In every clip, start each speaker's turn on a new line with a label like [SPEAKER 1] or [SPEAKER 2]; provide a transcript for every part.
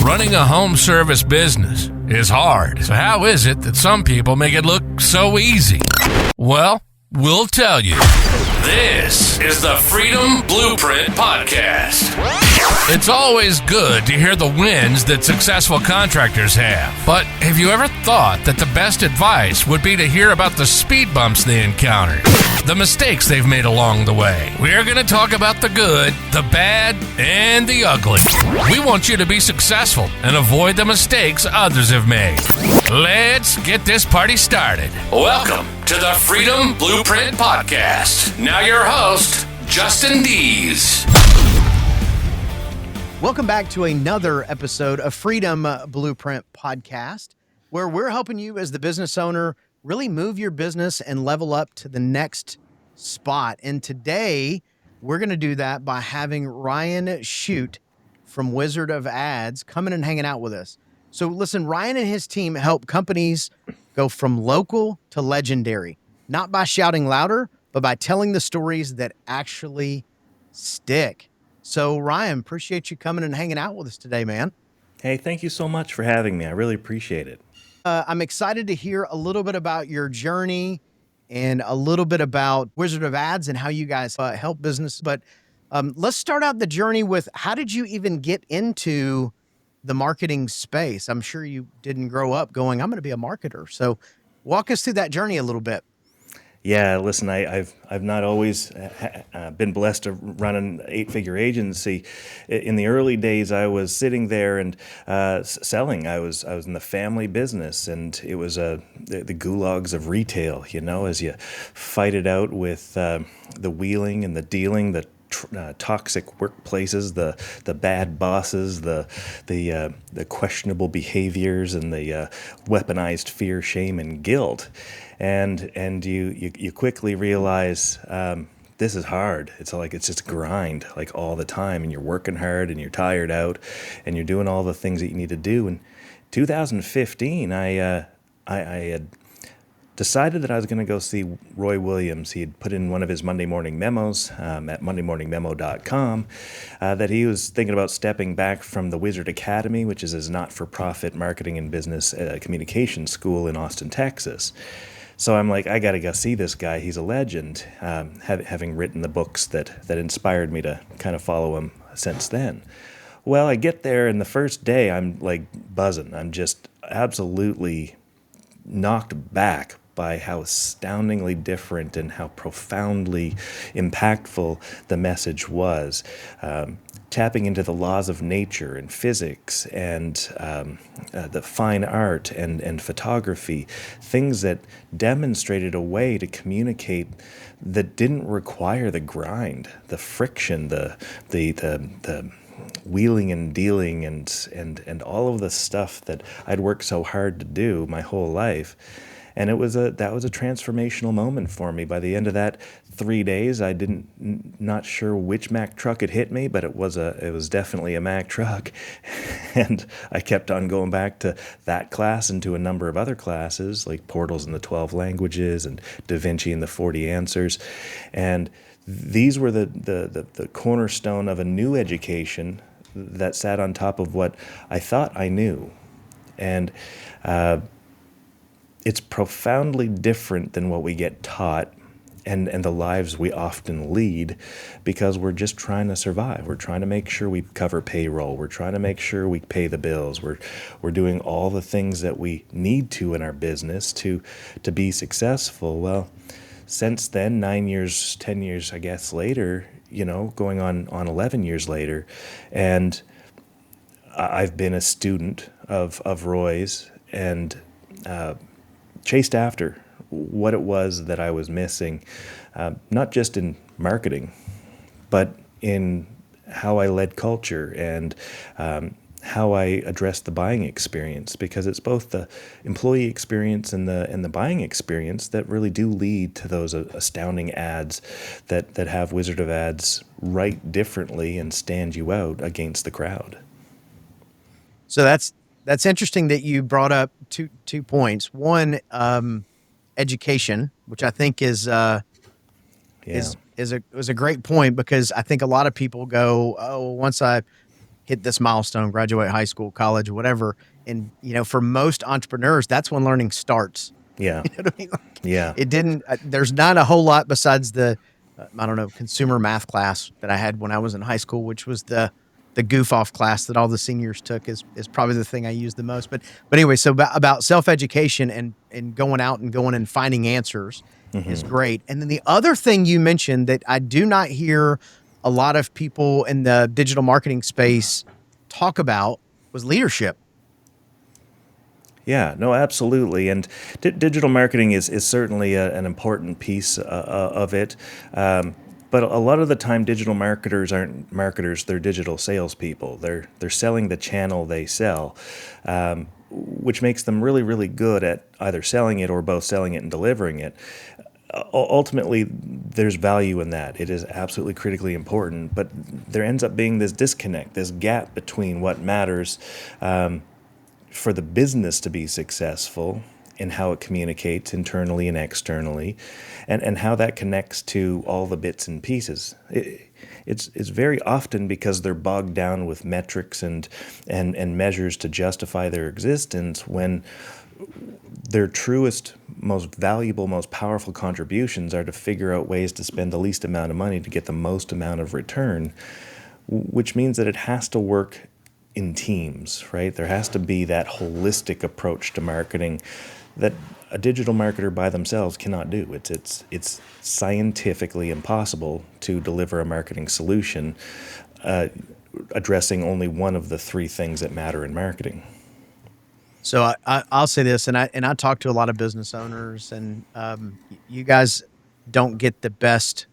[SPEAKER 1] Running a home service business is hard. So how is it that some people make it look so easy? Well, we'll tell you. This is the Freedom Blueprint Podcast. It's always good to hear the wins that successful contractors have. But have you ever thought that the best advice would be to hear about the speed bumps they encountered, the mistakes they've made along the way? We're going to talk about the good, the bad, and the ugly. We want you to be successful and avoid the mistakes others have made. Let's get this party started. Welcome to the Freedom Blueprint Podcast. Now your host, Justin Deese.
[SPEAKER 2] Welcome back to another episode of Freedom Blueprint Podcast, where we're helping you as the business owner really move your business and level up to the next spot. And today, we're going to do that by having Ryan Chute from Wizard of Ads coming and hanging out with us. So listen, Ryan and his team help companies go from local to legendary, not by shouting louder, but by telling the stories that actually stick. So Ryan, appreciate you coming and hanging out with us today, man.
[SPEAKER 3] Hey, thank you so much for having me. I really appreciate it.
[SPEAKER 2] I'm excited to hear a little bit about your journey and a little bit about Wizard of Ads and how you guys help business. But let's start out the journey with, how did you even get into the marketing space? I'm sure you didn't grow up going, I'm going to be a marketer. So walk us through that journey a little bit.
[SPEAKER 3] Yeah, listen, I've not always been blessed to run an 8-figure agency. In the early days, I was sitting there and selling. I was in the family business, and it was the gulags of retail. You know, as you fight it out with the wheeling and the dealing, the toxic workplaces, the bad bosses, the questionable behaviors, and the weaponized fear, shame, and guilt. And you quickly realize this is hard. It's just a grind, like all the time, and you're working hard and you're tired out, and you're doing all the things that you need to do. In 2015, I had decided that I was going to go see Roy Williams. He had put in one of his Monday morning memos at mondaymorningmemo.com that he was thinking about stepping back from the Wizard Academy, which is his not-for-profit marketing and business communication school in Austin, Texas. So I'm like, I got to go see this guy. He's a legend, having written the books that inspired me to kind of follow him since then. Well, I get there, and the first day I'm like buzzing. I'm just absolutely knocked back by how astoundingly different and how profoundly impactful the message was. Tapping into the laws of nature and physics and the fine art and photography, things that demonstrated a way to communicate that didn't require the grind, the friction, the wheeling and dealing and all of the stuff that I'd worked so hard to do my whole life. And that was a transformational moment for me. By the end of that 3 days, not sure which Mack truck had hit me, but it was definitely a Mack truck. And I kept on going back to that class and to a number of other classes, like Portals in the 12 Languages and Da Vinci and the 40 Answers. And these were the cornerstone of a new education that sat on top of what I thought I knew. And it's profoundly different than what we get taught and the lives we often lead, because we're just trying to survive. We're trying to make sure we cover payroll. We're trying to make sure we pay the bills. We're doing all the things that we need to in our business to be successful. Well, since then, 9 years, 10 years, I guess, later, going on 11 years later, and I've been a student of Roy's and chased after what it was that I was missing, not just in marketing, but in how I led culture and how I addressed the buying experience, because it's both the employee experience and the buying experience that really do lead to those astounding ads that have Wizard of Ads write differently and stand you out against the crowd.
[SPEAKER 2] So that's interesting that you brought up two points. One, education, which I think is a great point, because I think a lot of people go, oh, once I hit this milestone, graduate high school, college, whatever. And, for most entrepreneurs, that's when learning starts.
[SPEAKER 3] Yeah.
[SPEAKER 2] You know what I mean? Like,
[SPEAKER 3] Yeah.
[SPEAKER 2] it didn't, there's not a whole lot besides the, I don't know, consumer math class that I had when I was in high school, which was the goof off class that all the seniors took is probably the thing I use the most. But anyway, so about self-education and going out and going and finding answers is great. And then the other thing you mentioned that I do not hear a lot of people in the digital marketing space talk about was leadership.
[SPEAKER 3] Yeah, no, absolutely. And digital marketing is certainly an important piece of it. But a lot of the time, digital marketers aren't marketers; they're digital salespeople. They're selling the channel they sell, which makes them really, really good at either selling it or both selling it and delivering it. Ultimately, there's value in that. It is absolutely critically important. But there ends up being this disconnect, this gap between what matters for the business to be successful and how it communicates internally and externally, and how that connects to all the bits and pieces. It's very often because they're bogged down with metrics and measures to justify their existence, when their truest, most valuable, most powerful contributions are to figure out ways to spend the least amount of money to get the most amount of return, which means that it has to work in teams, right? There has to be that holistic approach to marketing that a digital marketer by themselves cannot do. It's scientifically impossible to deliver a marketing solution addressing only one of the three things that matter in marketing.
[SPEAKER 2] So I'll say this, and I talk to a lot of business owners, and you guys don't get the best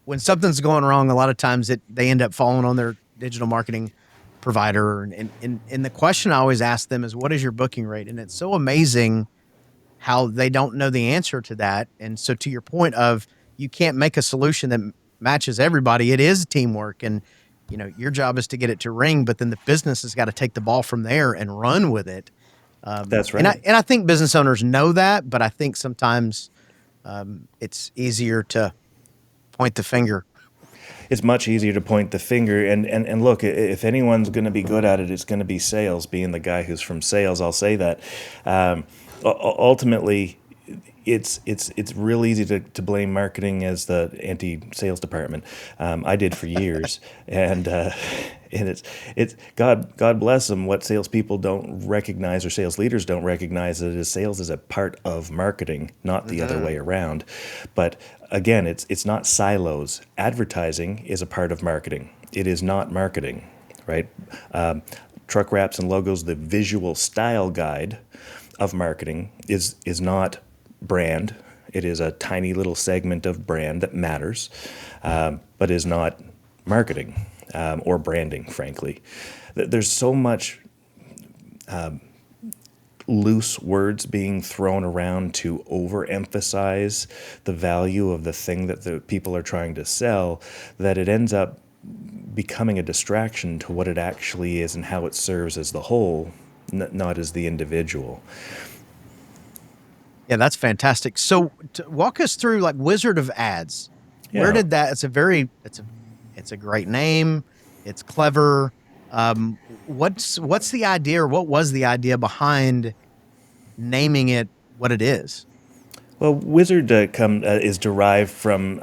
[SPEAKER 2] when something's going wrong. A lot of times they end up falling on their digital marketing provider. And the question I always ask them is, what is your booking rate? And it's so amazing how they don't know the answer to that. And so to your point of, you can't make a solution that matches everybody. It is teamwork. And, your job is to get it to ring, but then the business has got to take the ball from there and run with it.
[SPEAKER 3] That's right.
[SPEAKER 2] And I think business owners know that, but I think sometimes it's easier to point the finger.
[SPEAKER 3] It's much easier to point the finger, and look, if anyone's going to be good at it, it's going to be sales. Being the guy who's from sales, I'll say that. Ultimately, it's real easy to blame marketing as the anti-sales department. I did for years, and it's God bless them. What salespeople don't recognize, or sales leaders don't recognize, is sales is a part of marketing, not the other way around. But again, it's not silos. Advertising is a part of marketing. It is not marketing, right? Truck wraps and logos, the visual style guide of marketing, is not brand. It is a tiny little segment of brand that matters, but is not marketing or branding, frankly. There's so much loose words being thrown around to overemphasize the value of the thing that the people are trying to sell, that it ends up becoming a distraction to what it actually is and how it serves as the whole, not as the individual.
[SPEAKER 2] Yeah, that's fantastic. So walk us through like Wizard of Ads.
[SPEAKER 3] Yeah.
[SPEAKER 2] Where did that, it's a great name. It's clever. What's the idea, or what was the idea behind naming it what it is?
[SPEAKER 3] Well, wizard is derived from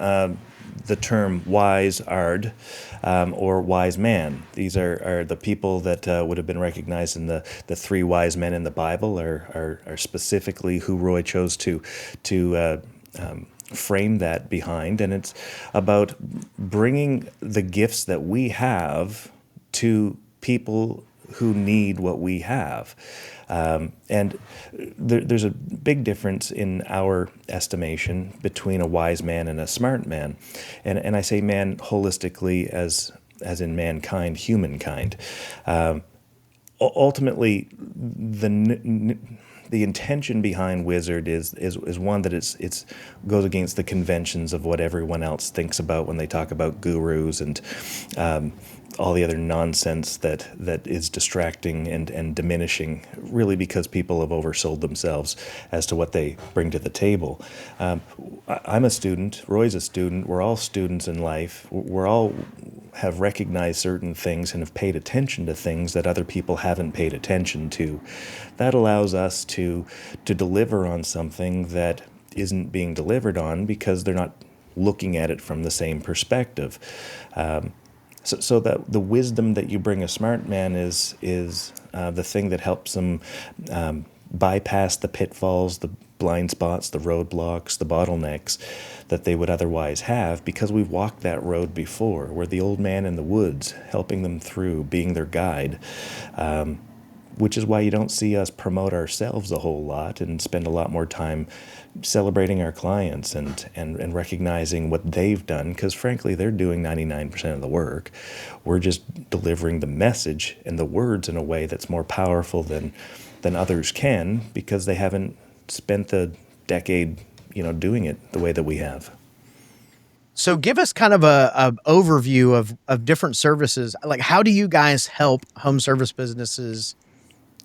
[SPEAKER 3] the term wise ard, or wise man. These are the people that would have been recognized in the three wise men in the Bible, are specifically who Roy chose to frame that behind. And it's about bringing the gifts that we have to people who need what we have. And there's a big difference in our estimation between a wise man and a smart man. And I say man holistically as in mankind, humankind. Ultimately, the intention behind wizard is one that it's goes against the conventions of what everyone else thinks about when they talk about gurus and all the other nonsense that is distracting and diminishing, really because people have oversold themselves as to what they bring to the table. I'm a student. Roy's a student. We're all students in life. We're all have recognized certain things and have paid attention to things that other people haven't paid attention to. That allows us to deliver on something that isn't being delivered on because they're not looking at it from the same perspective. So that the wisdom that you bring a smart man is the thing that helps them bypass the pitfalls, the blind spots, the roadblocks, the bottlenecks that they would otherwise have, because we've walked that road before. We're the old man in the woods, helping them through, being their guide. Which is why you don't see us promote ourselves a whole lot and spend a lot more time celebrating our clients and recognizing what they've done, because frankly, they're doing 99% of the work. We're just delivering the message and the words in a way that's more powerful than others can, because they haven't spent the decade, doing it the way that we have.
[SPEAKER 2] So give us kind of a overview of different services. Like, how do you guys help home service businesses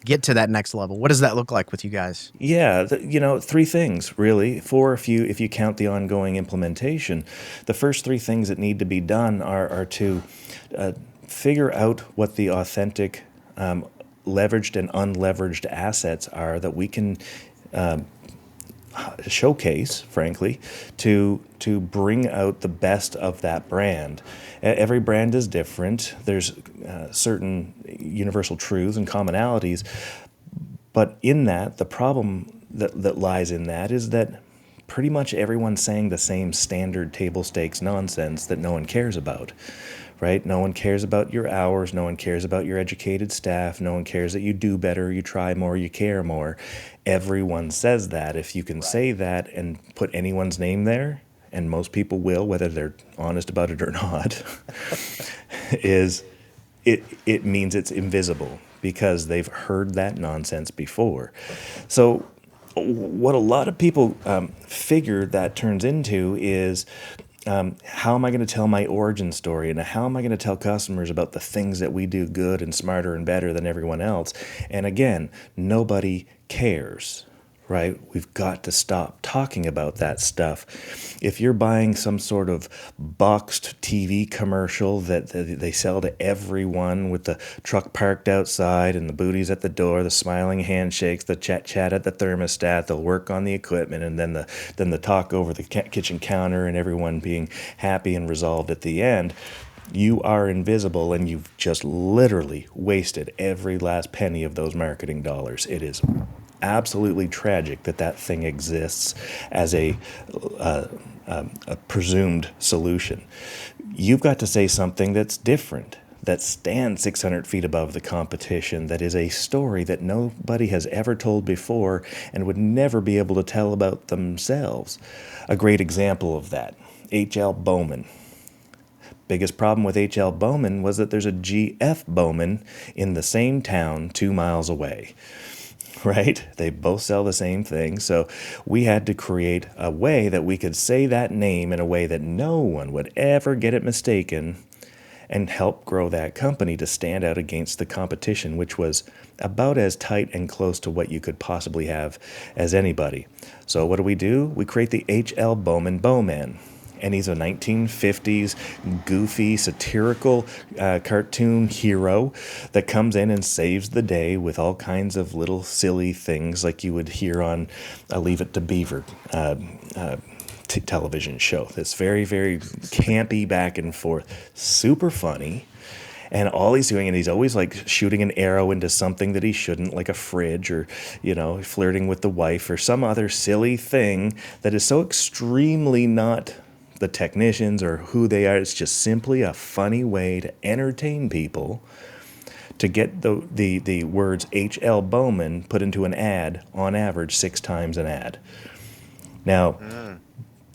[SPEAKER 2] get to that next level? What does that look like with you guys?
[SPEAKER 3] Yeah, three things really. Four if you count the ongoing implementation. The first three things that need to be done are to figure out what the authentic leveraged and unleveraged assets are that we can showcase, frankly, to bring out the best of that brand. Every brand is different. There's certain universal truths and commonalities, but in that, the problem that lies in that is that pretty much everyone's saying the same standard table stakes nonsense that no one cares about. Right? No one cares about your hours. No one cares about your educated staff. No one cares that you do better, you try more, you care more. Everyone says that. If you can say that and put anyone's name there, and most people will, whether they're honest about it or not, it means it's invisible because they've heard that nonsense before. So what a lot of people figure that turns into is, how am I going to tell my origin story, and how am I going to tell customers about the things that we do good and smarter and better than everyone else? And again, nobody cares, right? We've got to stop talking about that stuff. If you're buying some sort of boxed TV commercial that they sell to everyone, with the truck parked outside and the booties at the door, the smiling handshakes, the chat at the thermostat, they'll work on the equipment, and then the talk over the kitchen counter, and everyone being happy and resolved at the end, you are invisible, and you've just literally wasted every last penny of those marketing dollars. It is absolutely tragic that thing exists as a presumed solution. You've got to say something that's different, that stands 600 feet above the competition, that is a story that nobody has ever told before and would never be able to tell about themselves. A great example of that, H.L. Bowman. Biggest problem with H.L. Bowman was that there's a G.F. Bowman in the same town 2 miles away. Right? They both sell the same thing. So we had to create a way that we could say that name in a way that no one would ever get it mistaken, and help grow that company to stand out against the competition, which was about as tight and close to what you could possibly have as anybody. So what do? We create the H.L. Bowman Bowman. And he's a 1950s goofy, satirical cartoon hero that comes in and saves the day with all kinds of little silly things like you would hear on a Leave It to Beaver television show. This very, very campy back and forth, super funny. And all he's doing, and he's always like shooting an arrow into something that he shouldn't, like a fridge, or, flirting with the wife, or some other silly thing that is so extremely not the technicians or who they are. It's just simply a funny way to entertain people, to get the words H.L. Bowman put into an ad on average 6 times an ad. Now,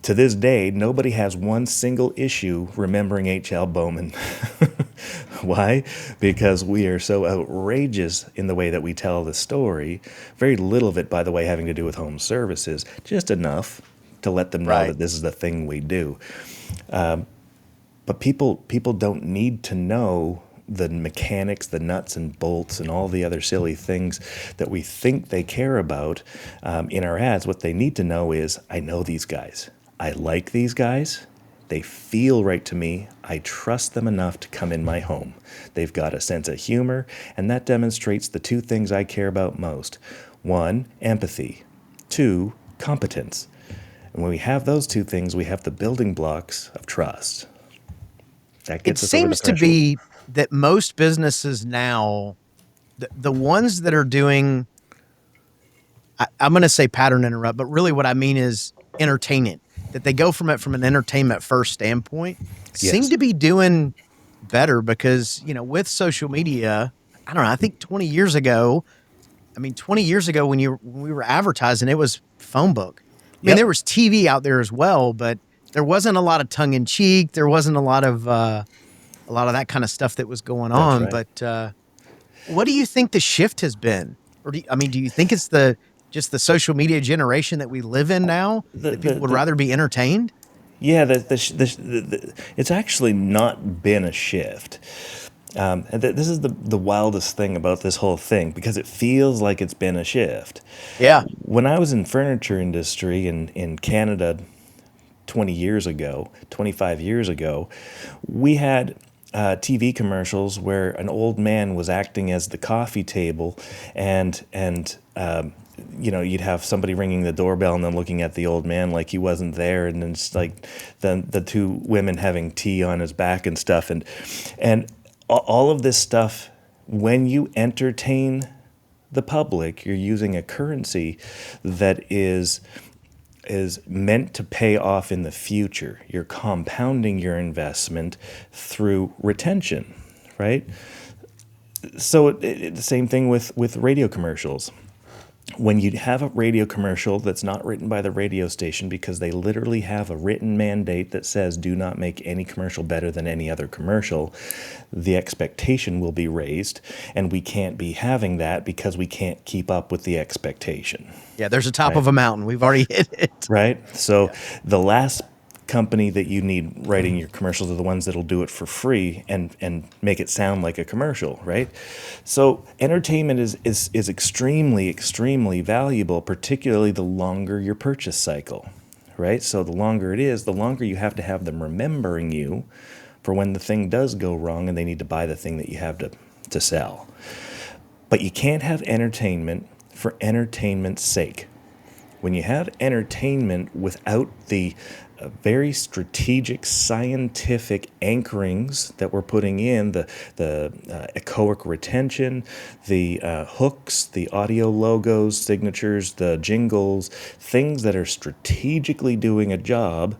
[SPEAKER 3] to this day, nobody has one single issue remembering H.L. Bowman. Why? Because we are so outrageous in the way that we tell the story. Very little of it, by the way, having to do with home services. Just enough to let them know that this is the thing we do. But people don't need to know the mechanics, the nuts and bolts, and all the other silly things that we think they care about in our ads. What they need to know is, I know these guys. I like these guys. They feel right to me. I trust them enough to come in my home. They've got a sense of humor, and that demonstrates the two things I care about most. One, empathy. Two, competence. And when we have those two things, we have the building blocks of trust. That
[SPEAKER 2] It
[SPEAKER 3] gets us over the
[SPEAKER 2] seems to
[SPEAKER 3] threshold.
[SPEAKER 2] be that most businesses now, the ones that are doing, I'm going to say pattern interrupt, but really what I mean is entertainment, that they go from it from an entertainment first standpoint, seem
[SPEAKER 3] Yes.
[SPEAKER 2] to be doing better because, with social media, I don't know, I think 20 years ago, 20 years ago when we were advertising, it was phone book. There
[SPEAKER 3] Yep.
[SPEAKER 2] was TV out there as well, but there wasn't a lot of tongue in cheek. There wasn't a lot of that kind of stuff that was going
[SPEAKER 3] That's
[SPEAKER 2] on.
[SPEAKER 3] right.
[SPEAKER 2] But what do you think the shift has been? Or do you think it's just the social media generation that we live in now
[SPEAKER 3] The,
[SPEAKER 2] that
[SPEAKER 3] the,
[SPEAKER 2] people would
[SPEAKER 3] the,
[SPEAKER 2] rather be entertained?
[SPEAKER 3] yeah, it's actually not been a shift. This is the wildest thing about this whole thing because it feels like it's been a shift.
[SPEAKER 2] Yeah.
[SPEAKER 3] When I was in furniture industry in Canada 20 years ago, 25 years ago, we had TV commercials where an old man was acting as the coffee table, and you'd have somebody ringing the doorbell and then looking at the old man like he wasn't there, and then just like the two women having tea on his back and stuff, and all of this stuff. When you entertain the public, you're using a currency that is meant to pay off in the future. You're compounding your investment through retention, right? So the same thing with radio commercials. When you have a radio commercial that's not written by the radio station because they literally have a written mandate that says do not make any commercial better than any other commercial, the expectation will be raised, and we can't be having that because we can't keep up with the expectation.
[SPEAKER 2] Yeah, there's a top
[SPEAKER 3] Right.
[SPEAKER 2] of a mountain. We've already hit it.
[SPEAKER 3] Right? So the last company that you need writing your commercials are the ones that'll do it for free and make it sound like a commercial, right? So entertainment is extremely, extremely valuable, particularly the longer your purchase cycle, right? So the longer it is, the longer you have to have them remembering you for when the thing does go wrong and they need to buy the thing that you have to sell. But you can't have entertainment for entertainment's sake. When you have entertainment without the very strategic scientific anchorings that we're putting in, the echoic retention, the hooks, the audio logos, signatures, the jingles, things that are strategically doing a job,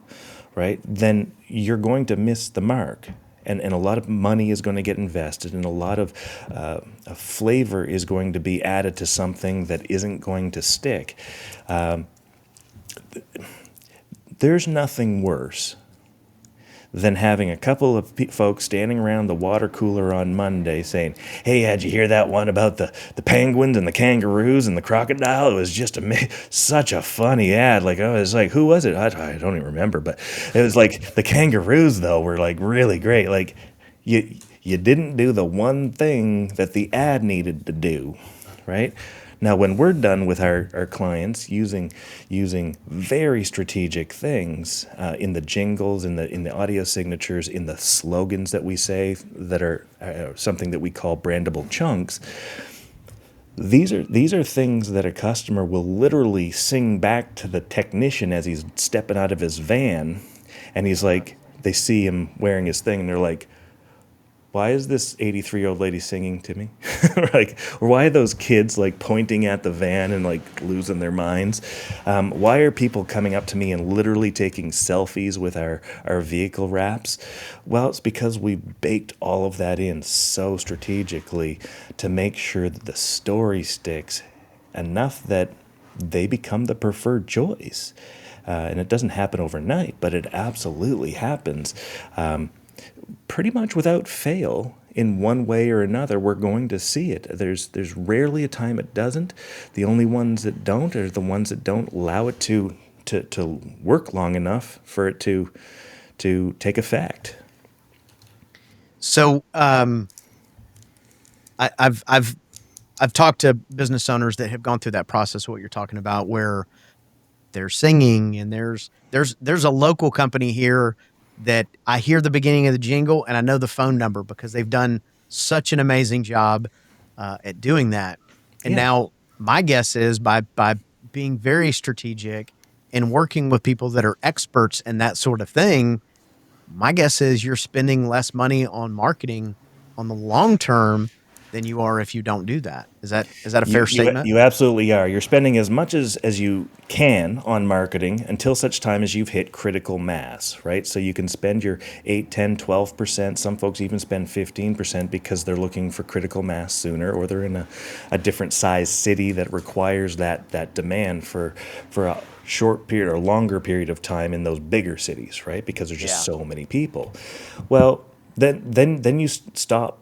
[SPEAKER 3] right, then you're going to miss the mark. And a lot of money is going to get invested, and a lot of flavor is going to be added to something that isn't going to stick. There's nothing worse than having a couple of folks standing around the water cooler on Monday saying, hey, did you hear that one about the penguins and the kangaroos and the crocodile? It was just such a funny ad. Like, oh, it's like, who was it? I don't even remember, but it was like the kangaroos, though, were like really great. Like, you didn't do the one thing that the ad needed to do, right? Now, when we're done with our clients using very strategic things in the jingles, in the audio signatures, in the slogans that we say that are something that we call brandable chunks, these are things that a customer will literally sing back to the technician as he's stepping out of his van, and he's like, they see him wearing his thing, and they're like, why is this 83-year-old lady singing to me? Or why are those kids like pointing at the van and like losing their minds? Why are people coming up to me and literally taking selfies with our vehicle wraps? Well, it's because we baked all of that in so strategically to make sure that the story sticks enough that they become the preferred choice. And it doesn't happen overnight, but it absolutely happens. Pretty much without fail, in one way or another, we're going to see it. There's rarely a time it doesn't. The only ones that don't are the ones that don't allow it to work long enough for it to take effect.
[SPEAKER 2] So, I've talked to business owners that have gone through that process, what you're talking about, where they're singing and there's a local company here that I hear the beginning of the jingle and I know the phone number because they've done such an amazing job at doing that. And
[SPEAKER 3] Yeah.
[SPEAKER 2] now my guess is by being very strategic and working with people that are experts in that sort of thing, my guess is you're spending less money on marketing on the long term than you are if you don't do that. Is that a fair statement?
[SPEAKER 3] You absolutely are. You're spending as much as you can on marketing until such time as you've hit critical mass, right? So you can spend your 8, 10, 12%. Some folks even spend 15% because they're looking for critical mass sooner, or they're in a different size city that requires that demand for a short period or longer period of time in those bigger cities, right? Because there's just
[SPEAKER 2] Yeah.
[SPEAKER 3] so many people. Well, then you stop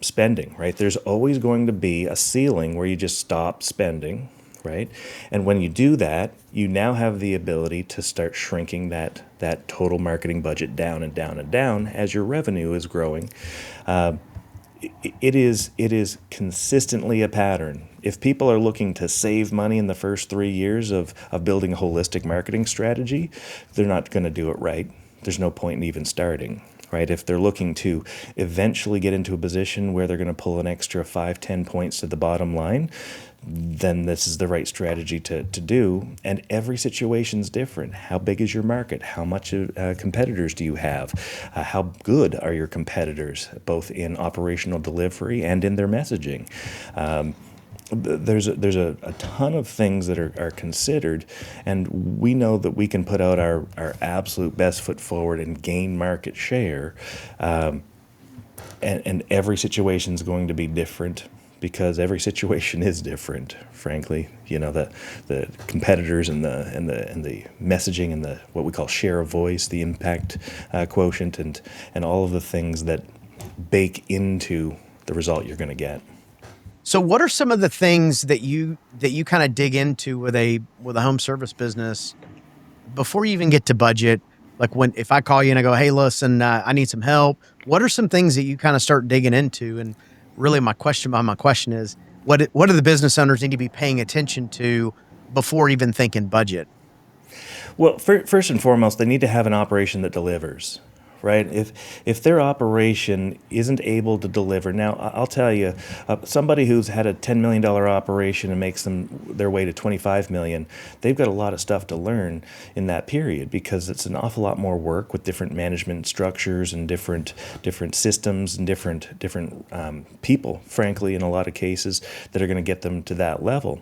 [SPEAKER 3] spending, right? There's always going to be a ceiling where you just stop spending, right? And when you do that, you now have the ability to start shrinking that total marketing budget down and down and down as your revenue is growing. It is consistently a pattern. If people are looking to save money in the first 3 years of building a holistic marketing strategy, they're not going to do it right. There's no point in even starting, right? If they're looking to eventually get into a position where they're going to pull an extra 5, 10 points to the bottom line, then this is the right strategy to do. And every situation's different. How big is your market? How much competitors do you have? How good are your competitors, both in operational delivery and in their messaging? There's a ton of things that are considered, and we know that we can put out our absolute best foot forward and gain market share. And every situation is going to be different, because every situation is different, frankly. You know, the competitors and the messaging and the what we call share of voice, the impact quotient, and all of the things that bake into the result you're going to get.
[SPEAKER 2] So what are some of the things that you kind of dig into with a home service business before you even get to budget? Like if I call you and I go, "Hey, listen, I need some help." What are some things that you kind of start digging into? And really, my question is, what do the business owners need to be paying attention to before even thinking budget?
[SPEAKER 3] Well, first and foremost, they need to have an operation that delivers, right? If their operation isn't able to deliver, now I'll tell you, somebody who's had a $10 million operation and makes them their way to 25 million, they've got a lot of stuff to learn in that period, because it's an awful lot more work with different management structures and different systems and different people, frankly, in a lot of cases, that are going to get them to that level.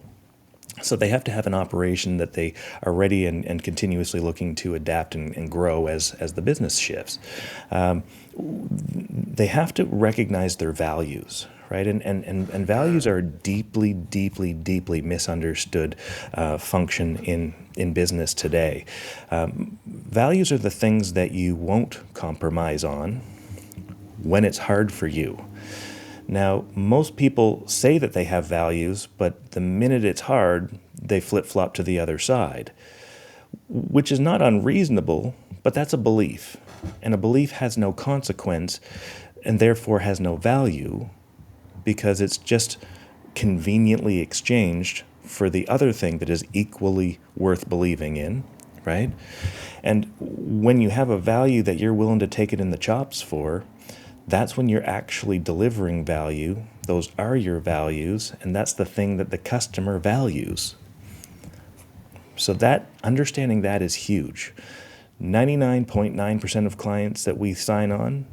[SPEAKER 3] So they have to have an operation that they are ready and continuously looking to adapt and grow as the business shifts. They have to recognize their values, right? And values are a deeply, deeply, deeply misunderstood function in business today. Values are the things that you won't compromise on when it's hard for you. Now, most people say that they have values, but the minute it's hard, they flip-flop to the other side, which is not unreasonable, but that's a belief. And a belief has no consequence and therefore has no value, because it's just conveniently exchanged for the other thing that is equally worth believing in, right? And when you have a value that you're willing to take it in the chops for, that's when you're actually delivering value. Those are your values, and that's the thing that the customer values. So that understanding that is huge. 99.9% of clients that we sign on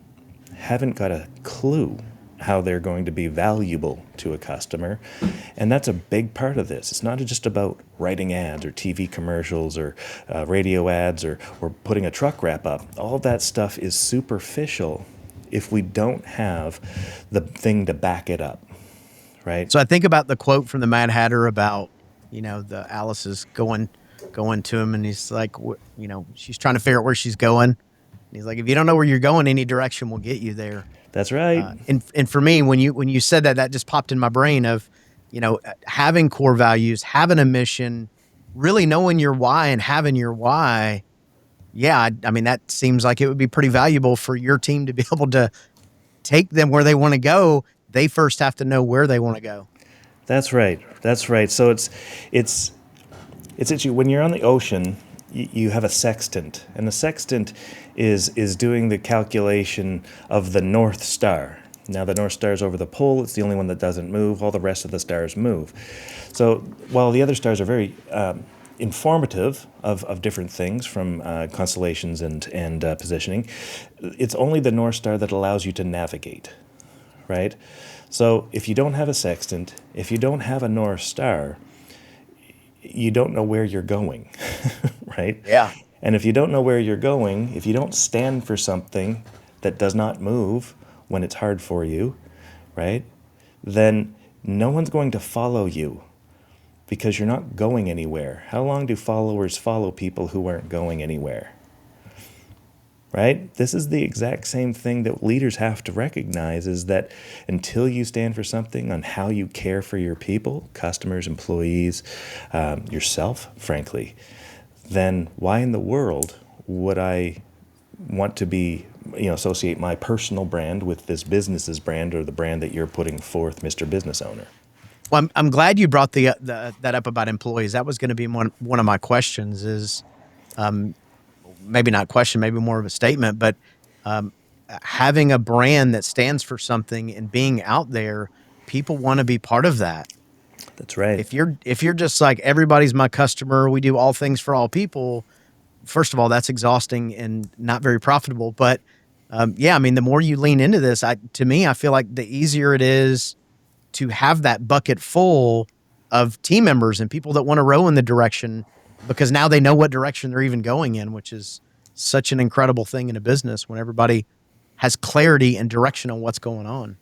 [SPEAKER 3] haven't got a clue how they're going to be valuable to a customer. And that's a big part of this. It's not just about writing ads or TV commercials or radio ads or putting a truck wrap up. All that stuff is superficial if we don't have the thing to back it up, right?
[SPEAKER 2] So I think about the quote from the Mad Hatter about, the Alice is going to him, and he's like, she's trying to figure out where she's going. And he's like, if you don't know where you're going, any direction will get you there.
[SPEAKER 3] That's right.
[SPEAKER 2] And for me, when you said that just popped in my brain of, having core values, having a mission, really knowing your why and having your why. Yeah, I mean, that seems like it would be pretty valuable for your team to be able to take them where they want to go, they first have to know where they want to go.
[SPEAKER 3] That's right. That's right. So it's actually when you're on the ocean, you have a sextant, and the sextant is doing the calculation of the North Star. Now the North Star is over the pole. It's the only one that doesn't move. All the rest of the stars move. So while the other stars are very informative of different things from constellations and positioning, it's only the North Star that allows you to navigate, right? So if you don't have a sextant, if you don't have a North Star, you don't know where you're going, right?
[SPEAKER 2] Yeah.
[SPEAKER 3] And if you don't know where you're going, if you don't stand for something that does not move when it's hard for you, right, then no one's going to follow you because you're not going anywhere. How long do followers follow people who aren't going anywhere? Right? This is the exact same thing that leaders have to recognize, is that until you stand for something on how you care for your people, customers, employees, yourself, frankly, then why in the world would I want to be, associate my personal brand with this business's brand or the brand that you're putting forth, Mr. Business Owner?
[SPEAKER 2] Well, I'm glad you brought that up about employees. That was going to be one of my questions. Is maybe not question, maybe more of a statement, but having a brand that stands for something and being out there, people want to be part of that.
[SPEAKER 3] That's right.
[SPEAKER 2] If you're just like, everybody's my customer, we do all things for all people, first of all, that's exhausting and not very profitable. But yeah, I mean, the more you lean into this, I feel like the easier it is to have that bucket full of team members and people that want to row in the direction, because now they know what direction they're even going in, which is such an incredible thing in a business when everybody has clarity and direction on what's going on.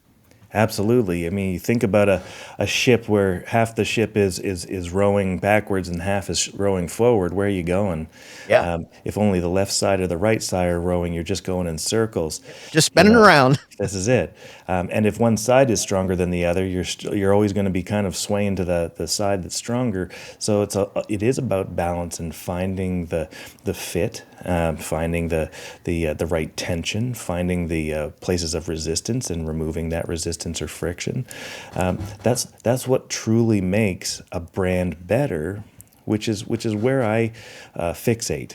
[SPEAKER 3] Absolutely. I mean, you think about a ship where half the ship is rowing backwards and half is rowing forward. Where are you going?
[SPEAKER 2] Yeah.
[SPEAKER 3] If only the left side or the right side are rowing, you're just going in circles.
[SPEAKER 2] Just spinning around.
[SPEAKER 3] This is it. And if one side is stronger than the other, you're always going to be kind of swaying to the side that's stronger. So it is about balance and finding the fit, finding the right tension, finding the places of resistance and removing that resistance or friction. That's what truly makes a brand better, which is where I fixate.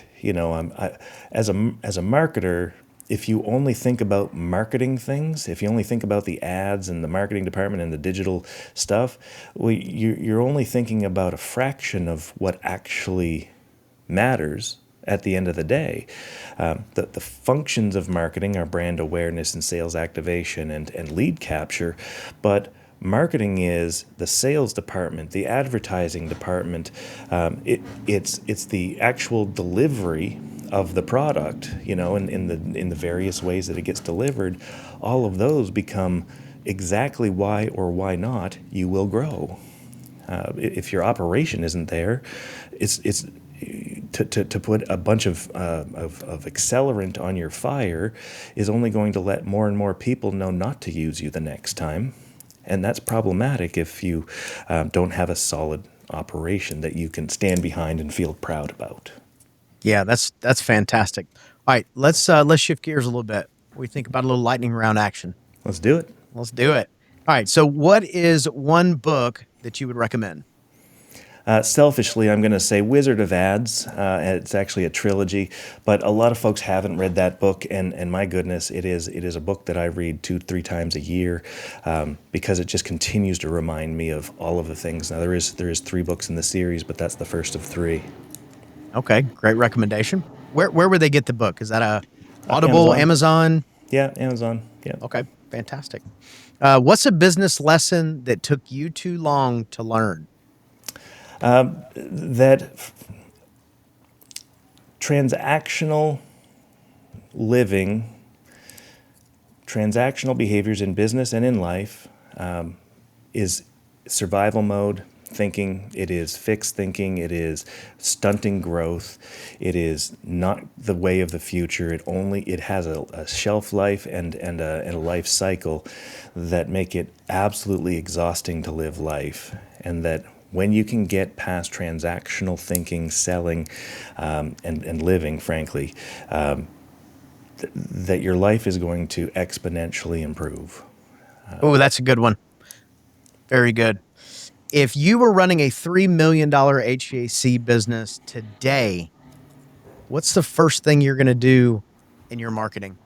[SPEAKER 3] As a marketer, if you only think about marketing things, if you only think about the ads and the marketing department and the digital stuff, well, you're only thinking about a fraction of what actually matters at the end of the day. The functions of marketing are brand awareness and sales activation and lead capture, but marketing is the sales department, the advertising department. It's the actual delivery of the product, in the various ways that it gets delivered. All of those become exactly why or why not you will grow. If your operation isn't there, it's to put a bunch of accelerant on your fire is only going to let more and more people know not to use you the next time. And that's problematic if you don't have a solid operation that you can stand behind and feel proud about.
[SPEAKER 2] Yeah, that's fantastic. All right, let's shift gears a little bit. We think about a little lightning round action.
[SPEAKER 3] Let's do it.
[SPEAKER 2] Let's do it. All right, so what is one book that you would recommend?
[SPEAKER 3] Selfishly, I'm going to say Wizard of Ads. It's actually a trilogy, but a lot of folks haven't read that book, and my goodness, it is a book that I read 2-3 times a year because it just continues to remind me of all of the things. Now, there is 3 books in the series, but that's the first of 3.
[SPEAKER 2] Okay, great recommendation. Where would they get the book? Is that a Audible, Amazon?
[SPEAKER 3] Yeah, Amazon. Yeah.
[SPEAKER 2] Okay, fantastic. What's a business lesson that took you too long to learn?
[SPEAKER 3] That transactional living, transactional behaviors in business and in life is survival mode thinking. It is fixed thinking. It is stunting growth. It is not the way of the future. It has a shelf life and a life cycle that make it absolutely exhausting to live life, and that when you can get past transactional thinking, selling, and living, frankly, that your life is going to exponentially improve.
[SPEAKER 2] Oh, that's a good one. Very good. If you were running a $3 million HVAC business today, what's the first thing you're going to do in your marketing?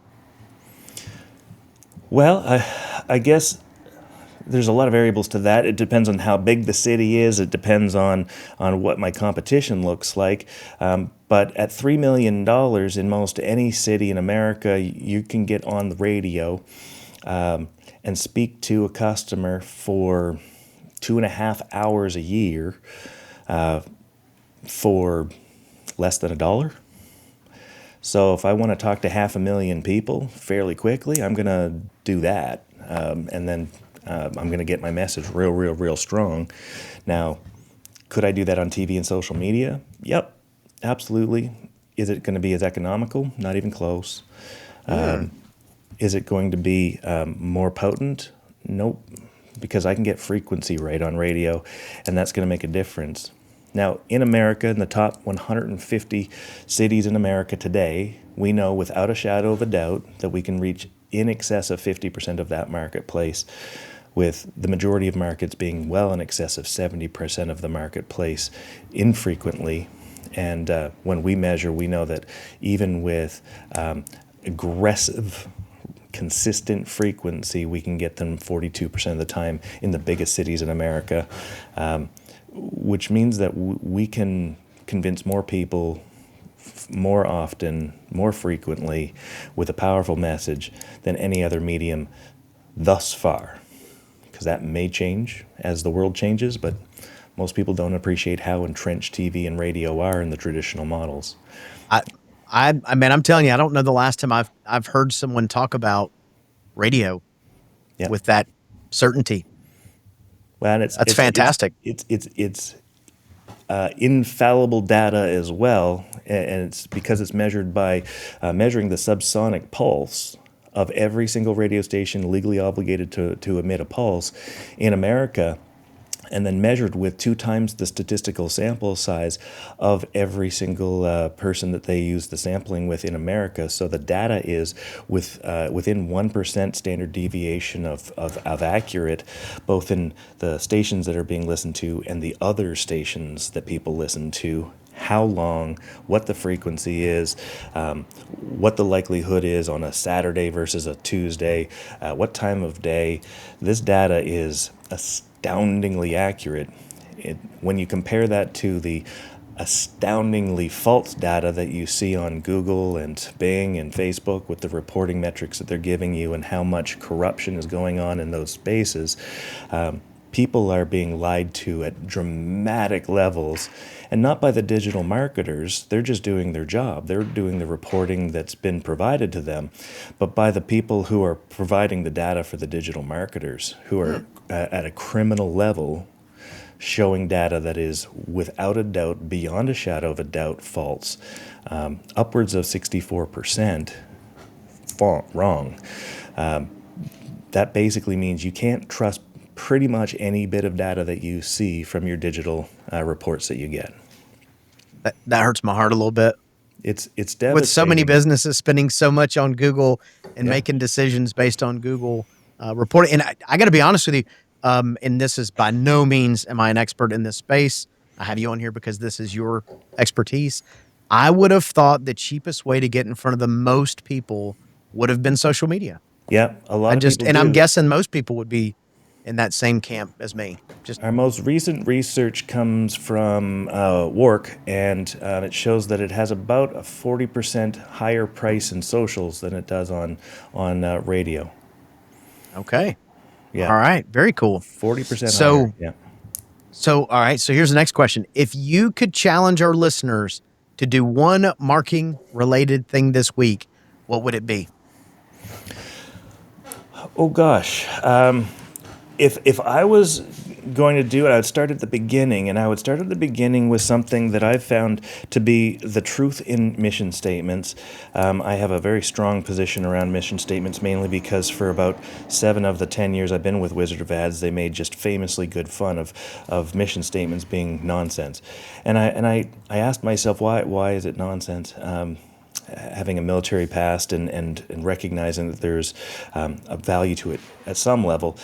[SPEAKER 3] Well, I guess there's a lot of variables to that. It depends on how big the city is. It depends on what my competition looks like. But at $3 million in most any city in America, you can get on the radio and speak to a customer for 2.5 hours a year for less than $1. So if I want to talk to 500,000 people fairly quickly, I'm going to do that. And then I'm going to get my message real strong. Now, could I do that on TV and social media? Yep, absolutely. Is it going to be as economical? Not even close. Is it going to be more potent? Nope, because I can get frequency right on radio, and that's going to make a difference. Now, in America, in the top 150 cities in America today, we know without a shadow of a doubt that we can reach in excess of 50% of that marketplace, with the majority of markets being well in excess of 70% of the marketplace infrequently. And when we measure, we know that even with aggressive, consistent frequency, we can get them 42% of the time in the biggest cities in America, which means that we can convince more people more often, more frequently, with a powerful message than any other medium thus far. Because that may change as the world changes, but most people don't appreciate how entrenched TV and radio are in the traditional models.
[SPEAKER 2] I mean, I'm telling you, I don't know the last time I've heard someone talk about radio
[SPEAKER 3] Yeah.
[SPEAKER 2] with that certainty.
[SPEAKER 3] Well, and
[SPEAKER 2] That's fantastic.
[SPEAKER 3] It's infallible data as well, and it's because it's measured by measuring the subsonic pulse of every single radio station legally obligated to emit a pulse in America, and then measured with 2 times the statistical sample size of every single person that they use the sampling with in America. So the data is within 1% standard deviation of accurate, both in the stations that are being listened to and the other stations that people listen to. How long, what the frequency is, what the likelihood is on a Saturday versus a Tuesday, what time of day. This data is astoundingly accurate. When you compare that to the astoundingly false data that you see on Google and Bing and Facebook with the reporting metrics that they're giving you and how much corruption is going on in those spaces, people are being lied to at dramatic levels, and not by the digital marketers. They're just doing their job. They're doing the reporting that's been provided to them, but by the people who are providing the data for the digital marketers, who are at a criminal level, showing data that is without a doubt, beyond a shadow of a doubt, false. Upwards of 64% wrong. That basically means you can't trust pretty much any bit of data that you see from your digital reports that you get.
[SPEAKER 2] That hurts my heart a little bit.
[SPEAKER 3] It's devastating.
[SPEAKER 2] With so many businesses spending so much on Google and making decisions based on Google reporting. And I got to be honest with you, and this is by no means am I an expert in this space. I have you on here because this is your expertise. I would have thought the cheapest way to get in front of the most people would have been social media.
[SPEAKER 3] Yeah, a lot of people do.
[SPEAKER 2] I'm guessing most people would be in that same camp as me.
[SPEAKER 3] Our most recent research comes from WARC, and it shows that it has about a 40% higher price in socials than it does on radio.
[SPEAKER 2] Okay.
[SPEAKER 3] Yeah.
[SPEAKER 2] All right. Very cool.
[SPEAKER 3] 40% higher. Yeah.
[SPEAKER 2] So, all right. So here's the next question. If you could challenge our listeners to do one marketing related thing this week, what would it be?
[SPEAKER 3] Oh gosh. If I was going to do it, I would start at the beginning, and I would start at the beginning with something that I've found to be the truth in mission statements. I have a very strong position around mission statements, mainly because for about 7 of the 10 years I've been with Wizard of Ads, they made just famously good fun of mission statements being nonsense. And I asked myself, why is it nonsense? having a military past and recognizing that there's a value to it at some level,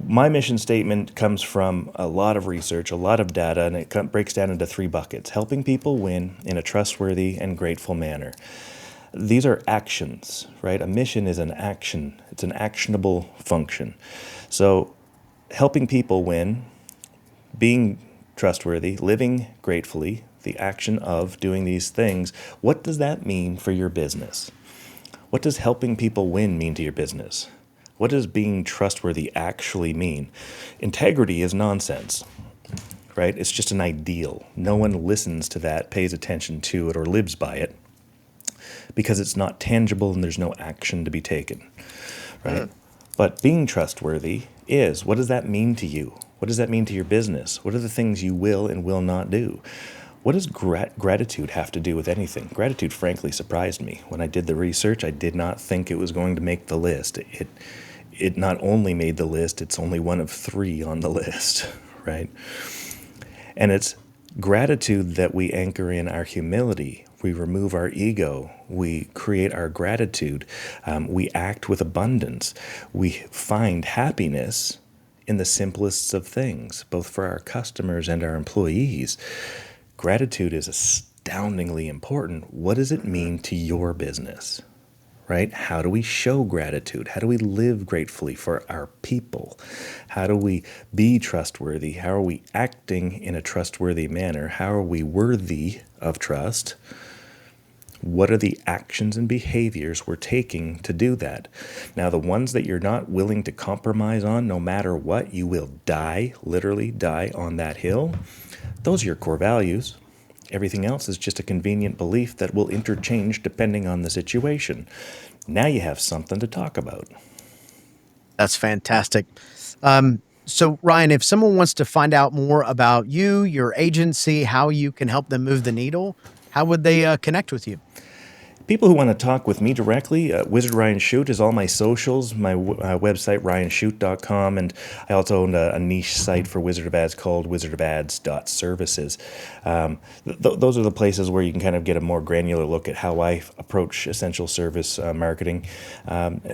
[SPEAKER 3] my mission statement comes from a lot of research, a lot of data, and it breaks down into 3 buckets: helping people win in a trustworthy and grateful manner. These are actions, right? A mission is an action. It's an actionable function. So helping people win, being trustworthy, living gratefully, the action of doing these things, what does that mean for your business? What does helping people win mean to your business? What does being trustworthy actually mean? Integrity is nonsense, right? It's just an ideal. No one listens to that, pays attention to it, or lives by it because it's not tangible and there's no action to be taken, right? But being trustworthy is, what does that mean to you? What does that mean to your business? What are the things you will and will not do? What does gratitude have to do with anything? Gratitude, frankly, surprised me. When I did the research, I did not think it was going to make the list. It not only made the list, it's only one of 3 on the list, right? And it's gratitude that we anchor in our humility. We remove our ego. We create our gratitude. We act with abundance. We find happiness in the simplest of things, both for our customers and our employees. Gratitude is astoundingly important. What does it mean to your business, right? How do we show gratitude? How do we live gratefully for our people? How do we be trustworthy? How are we acting in a trustworthy manner? How are we worthy of trust? What are the actions and behaviors we're taking to do that? Now, the ones that you're not willing to compromise on, no matter what, you will die, literally die on that hill. Those are your core values. Everything else is just a convenient belief that will interchange depending on the situation. Now you have something to talk about.
[SPEAKER 2] That's fantastic. So, Ryan, if someone wants to find out more about you, your agency, how you can help them move the needle, how would they connect with you?
[SPEAKER 3] People who want to talk with me directly, Wizard Ryan Chute is all my socials, my website, ryanchute.com, and I also own a niche site for Wizard of Ads called wizardofads.services. Those are the places where you can kind of get a more granular look at how I approach essential service marketing.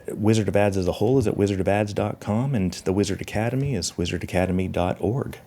[SPEAKER 3] Wizard of Ads as a whole is at wizardofads.com, and the Wizard Academy is wizardacademy.org.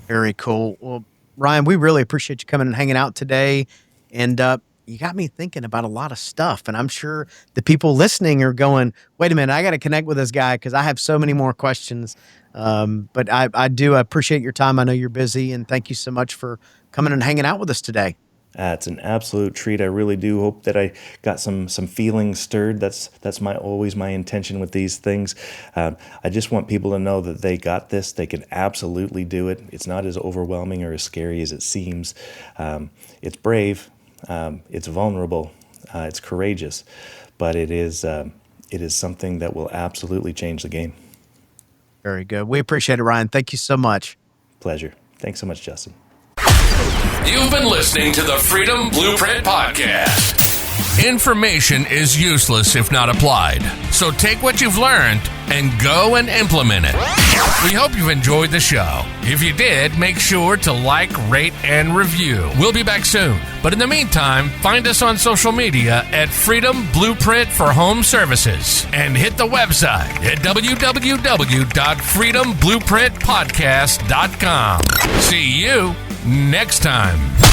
[SPEAKER 2] Very cool. Well, Ryan, we really appreciate you coming and hanging out today. And you got me thinking about a lot of stuff. And I'm sure the people listening are going, wait a minute, I got to connect with this guy because I have so many more questions. But I do appreciate your time. I know you're busy. And thank you so much for coming and hanging out with us today.
[SPEAKER 3] It's an absolute treat. I really do hope that I got some feelings stirred. That's always my intention with these things. I just want people to know that they got this. They can absolutely do it. It's not as overwhelming or as scary as it seems. It's brave. It's vulnerable. It's courageous, but it is something that will absolutely change the game.
[SPEAKER 2] Very good. We appreciate it, Ryan. Thank you so much.
[SPEAKER 3] Pleasure. Thanks so much, Justin.
[SPEAKER 1] You've been listening to the Freedom Blueprint Podcast. Information is useless if not applied. So take what you've learned and go and implement it. We hope you've enjoyed the show. If you did, make sure to like, rate, and review. We'll be back soon. But in the meantime, find us on social media at Freedom Blueprint for Home Services and hit the website at www.freedomblueprintpodcast.com. See you next time.